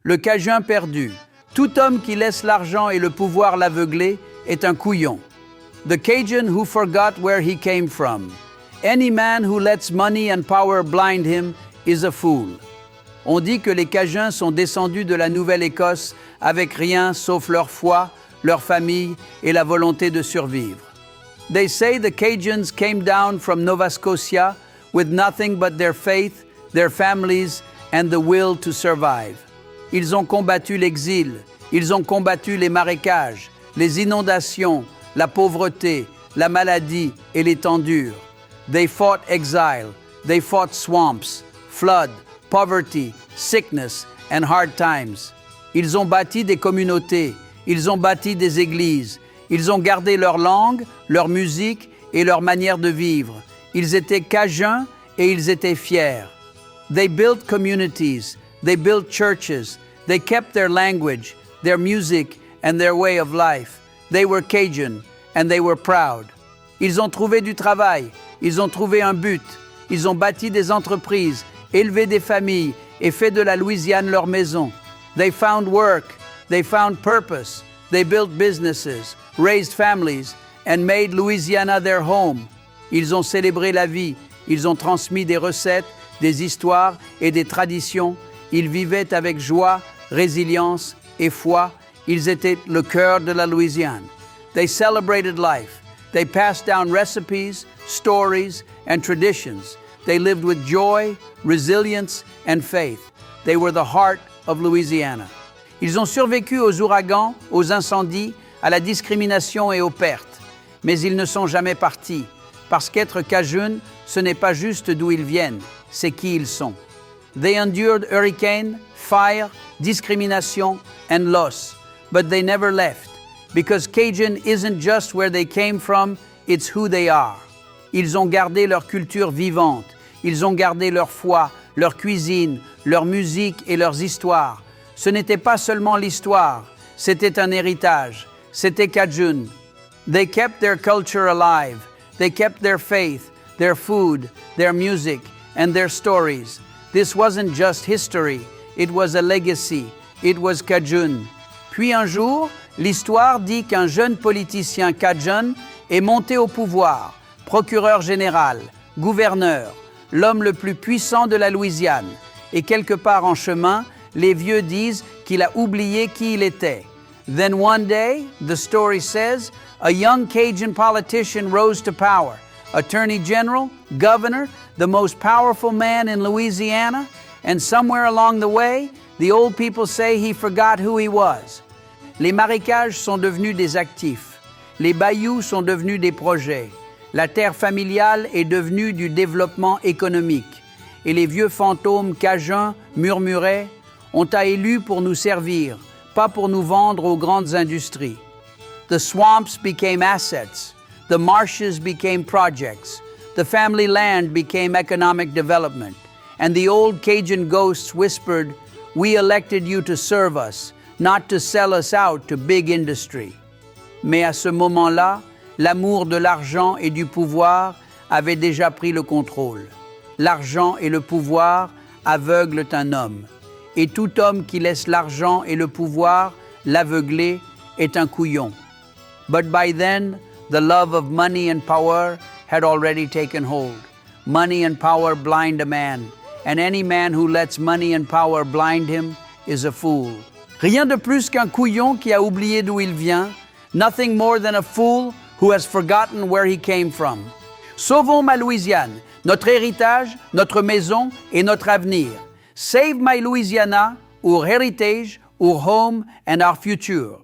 Le Cajun perdu. Tout homme qui laisse l'argent et le pouvoir l'aveugler est un couillon. The Cajun who forgot where he came from. Any man who lets money and power blind him is a fool. On dit que les Cajuns sont descendus de la Nouvelle-Écosse avec rien sauf leur foi, leur famille et la volonté de survivre. They say the Cajuns came down from Nova Scotia with nothing but their faith, their families and the will to survive. Ils ont combattu l'exil, ils ont combattu les marécages, les inondations, la pauvreté, la maladie et les temps durs. They fought exile, they fought swamps, flood, poverty, sickness and hard times. Ils ont bâti des communautés, ils ont bâti des églises, ils ont gardé leur langue, leur musique et leur manière de vivre. Ils étaient cajuns et ils étaient fiers. They built communities, they built churches, they kept their language, their music and their way of life. They were Cajun and they were proud. Ils ont trouvé du travail, ils ont trouvé un but, ils ont bâti des entreprises, élevé des familles et fait de la Louisiane leur maison. They found work, they found purpose, they built businesses, raised families and made Louisiana their home. Ils ont célébré la vie, ils ont transmis des recettes, des histoires et des traditions. Ils vivaient avec joie, résilience et foi. Ils étaient le cœur de la Louisiane. They celebrated life. They passed down recipes, stories, and traditions. They lived with joy, resilience, and faith. They were the heart of Louisiana. Ils ont survécu aux ouragans, aux incendies, à la discrimination et aux pertes. Mais ils ne sont jamais partis, parce qu'être Cajun, ce n'est pas juste d'où ils viennent, c'est qui ils sont. They endured hurricane, fire, discrimination, and loss, but they never left, because Cajun isn't just where they came from, it's who they are. Ils ont gardé leur culture vivante, ils ont gardé leur foi, leur cuisine, leur musique et leurs histoires. Ce n'était pas seulement l'histoire, c'était un héritage, c'était Cajun. They kept their culture alive, they kept their faith, their food, their music, and their stories. This wasn't just history, it was a legacy, it was Cajun. Puis un jour, l'histoire dit qu'un jeune politicien Cajun est monté au pouvoir, procureur général, gouverneur, l'homme le plus puissant de la Louisiane. Et quelque part en chemin, les vieux disent qu'il a oublié qui il était. Then one day, the story says, a young Cajun politician rose to power. Attorney General, Governor, the most powerful man in Louisiana, and somewhere along the way, the old people say he forgot who he was. Les marécages sont devenus des actifs. Les bayous sont devenus des projets. La terre familiale est devenue du développement économique. Et les vieux fantômes cajuns murmuraient « On t'a élu pour nous servir, pas pour nous vendre aux grandes industries. » The swamps became assets. The marshes became projects. The family land became economic development. And the old Cajun ghosts whispered, "We elected you to serve us, not to sell us out to big industry." Mais à ce moment-là, l'amour de l'argent et du pouvoir avait déjà pris le contrôle. L'argent et le pouvoir aveuglent un homme. Et tout homme qui laisse l'argent et le pouvoir l'aveugler est un couillon. But by then, the love of money and power had already taken hold. Money and power blind a man, and any man who lets money and power blind him is a fool. Rien de plus qu'un couillon qui a oublié d'où il vient, nothing more than a fool who has forgotten where he came from. Sauvons ma Louisiane, notre héritage, notre maison et notre avenir. Save my Louisiana, our heritage, our home and our future.